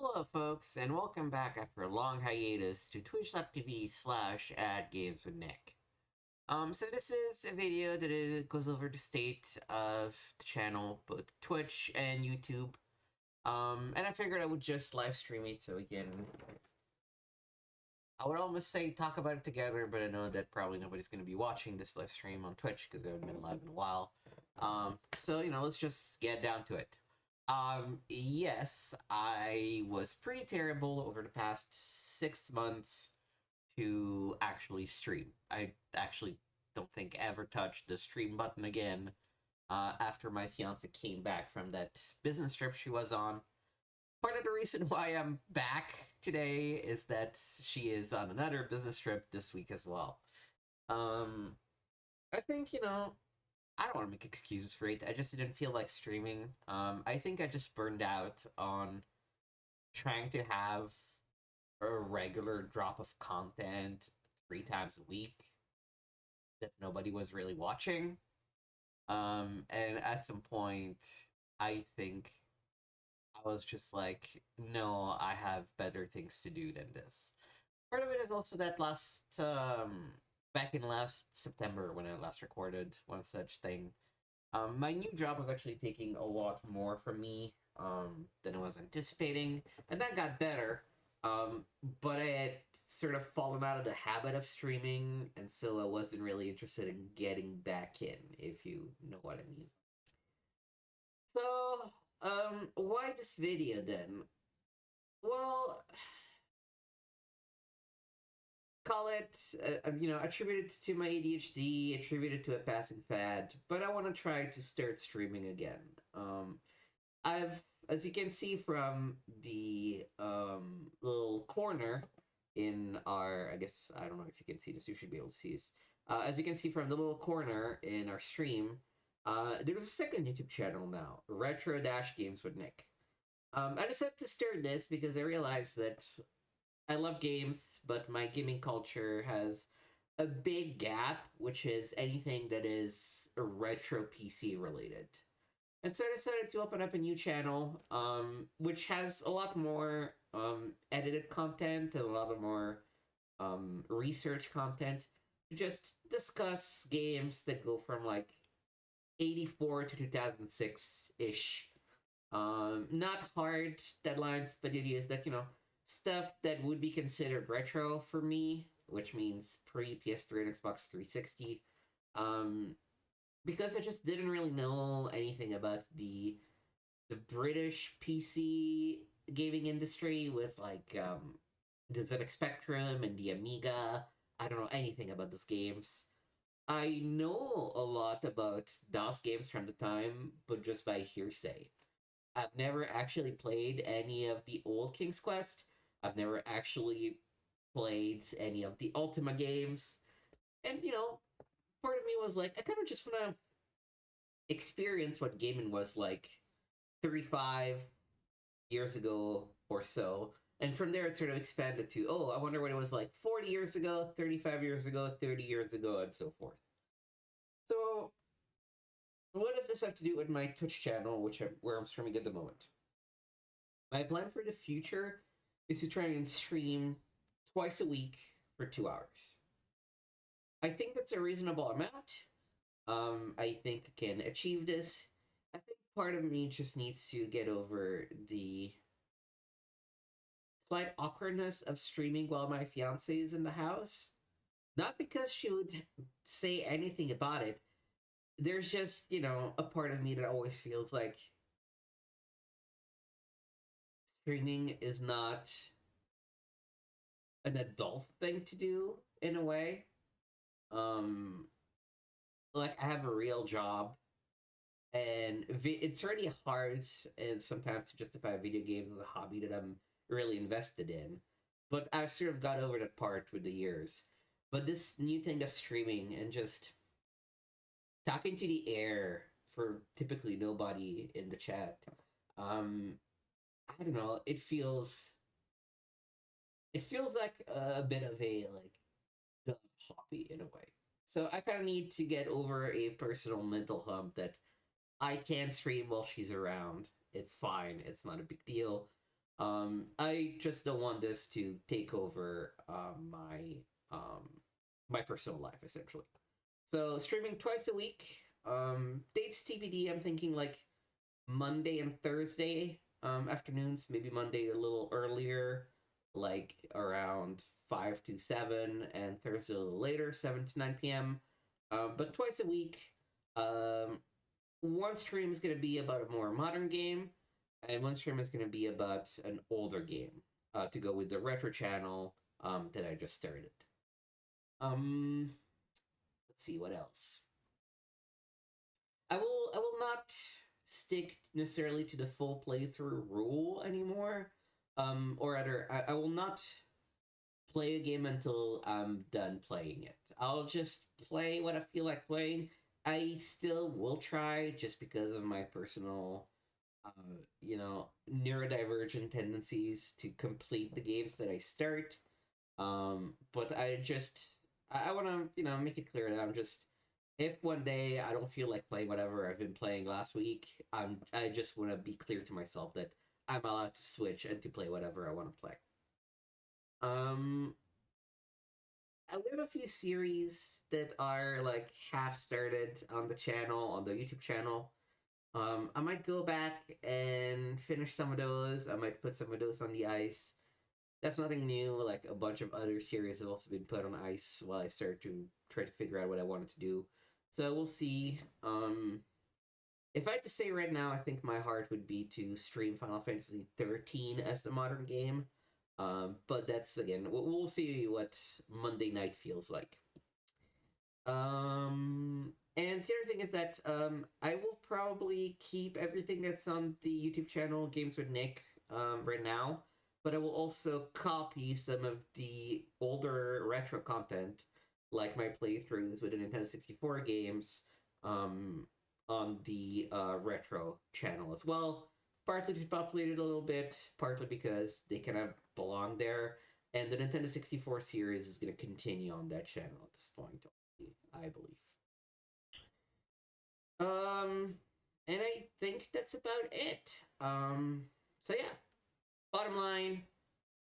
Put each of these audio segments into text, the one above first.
Hello, folks, and welcome back after a long hiatus to twitch.tv/@gameswithnick. So this is a video that goes over the state of the channel, both Twitch and YouTube. And I figured I would just live stream it so we can. I would almost say talk about it together, but I know that probably nobody's going to be watching this live stream on Twitch because I haven't been live in a while. So let's just get down to it. Yes, I was pretty terrible over the past 6 months to actually stream. I actually don't think I ever touched the stream button again after my fiance came back from that business trip she was on. Part of the reason why I'm back today is that she is on another business trip this week as well. I think, I don't want to make excuses for it. I just didn't feel like streaming. I think I just burned out on trying to have a regular drop of content 3 times a week that nobody was really watching. And at some point, I think I was just like, no, I have better things to do than this. Part of it is also that back in last September when I last recorded one such thing, my new job was actually taking a lot more from me than I was anticipating, and that got better. But I had sort of fallen out of the habit of streaming, and so I wasn't really interested in getting back in, if you know what I mean. So, why this video then? Well, call it, attributed to my ADHD, attributed to a passing fad, but I want to try to start streaming again. I've, as you can see from the little corner in our, I guess, I don't know if you can see this, you should be able to see this. As you can see from the little corner in our stream, there's a second YouTube channel now, Retro-Games with Nick. I decided to start this because I realized that I love games, but my gaming culture has a big gap, which is anything that is retro PC related. And so I decided to open up a new channel, which has a lot more edited content and a lot more research content to just discuss games that go from like 84 to 2006 ish. Not hard deadlines, but it is that, stuff that would be considered retro for me, which means pre PS3 and Xbox 360. Um, because I just didn't really know anything about the British PC gaming industry with like the ZX Spectrum and the Amiga. I don't know anything about those games. I know a lot about DOS games from the time, but just by hearsay. I've never actually played any of the old King's Quest. I've never actually played any of the Ultima games. And, part of me was like, I kind of just want to experience what gaming was like 35 years ago or so. And from there, it sort of expanded to, oh, I wonder what it was like 40 years ago, 35 years ago, 30 years ago, and so forth. So, what does this have to do with my Twitch channel, where I'm streaming at the moment? My plan for the future is to try and stream twice a week for 2 hours. I think that's a reasonable amount. I think I can achieve this. I think part of me just needs to get over the slight awkwardness of streaming while my fiance is in the house. Not because she would say anything about it. There's just, a part of me that always feels like streaming is not an adult thing to do in a way. Um, like I have a real job, and it's already hard and sometimes to justify video games as a hobby that I'm really invested in. But I've sort of got over that part with the years. But this new thing of streaming and just talking to the air for typically nobody in the chat, um, I don't know. It feels like a bit of a like dumb hobby in a way. So I kind of need to get over a personal mental hump that I can stream while she's around. It's fine. It's not a big deal. I just don't want this to take over my personal life essentially. So streaming twice a week. Dates TBD. I'm thinking like Monday and Thursday afternoons. Maybe Monday a little earlier, like around 5 to 7, and Thursday a little later, 7 to 9 p.m. But twice a week. Um, one stream is going to be about a more modern game, and one stream is going to be about an older game to go with the retro channel that I just started. Um, let's see what else. I will not stick necessarily to the full playthrough rule anymore. Or rather, I will not play a game until I'm done playing it. I'll just play what I feel like playing. I still will try just because of my personal, neurodivergent tendencies to complete the games that I start. But I want to, make it clear that I'm just, if one day I don't feel like playing whatever I've been playing last week, I just want to be clear to myself that I'm allowed to switch and to play whatever I want to play. Um, we have a few series that are like half started on the channel, on the YouTube channel. I might go back and finish some of those. I might put some of those on the ice. That's nothing new. Like a bunch of other series have also been put on ice while I start to try to figure out what I wanted to do. So we'll see. If I had to say right now, I think my heart would be to stream Final Fantasy 13 as the modern game. But that's again, we'll see what Monday night feels like. And the other thing is that I will probably keep everything that's on the YouTube channel Games with Nick right now, but I will also copy some of the older retro content, like my playthroughs with the Nintendo 64 games, um, on the retro channel as well. Partly to populate it a little bit, partly because they kind of belong there. And the Nintendo 64 series is going to continue on that channel at this point, I believe. Um, and I think that's about it. So yeah, bottom line,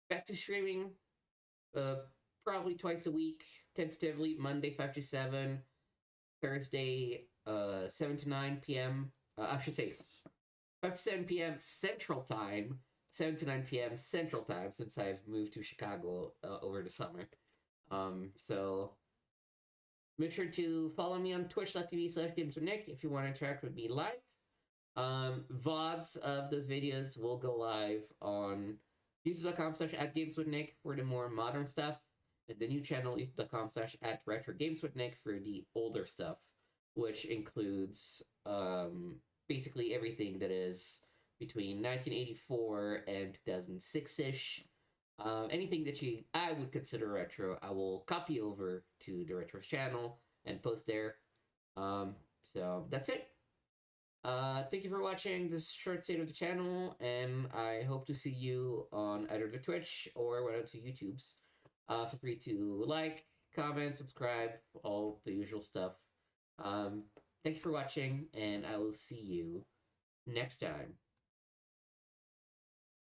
back to streaming, uh, probably twice a week, tentatively Monday 5 to 7, Thursday 7 to 9 p.m. I should say 5 to 7 p.m. Central Time, 7 to 9 p.m. Central Time, since I've moved to Chicago over the summer. So make sure to follow me on twitch.tv/gameswithnick if you want to interact with me live. VODs of those videos will go live on youtube.com/@gameswithnick for the more modern stuff, and the new channel, youtube.com/@retrogameswithnick for the older stuff, which includes basically everything that is between 1984 and 2006-ish. Anything that I would consider retro, I will copy over to the Retros channel and post there. So that's it. Thank you for watching this short state of the channel, and I hope to see you on either the Twitch or one of the YouTubes. Feel free to like, comment, subscribe, all the usual stuff. Thank you for watching, and I will see you next time.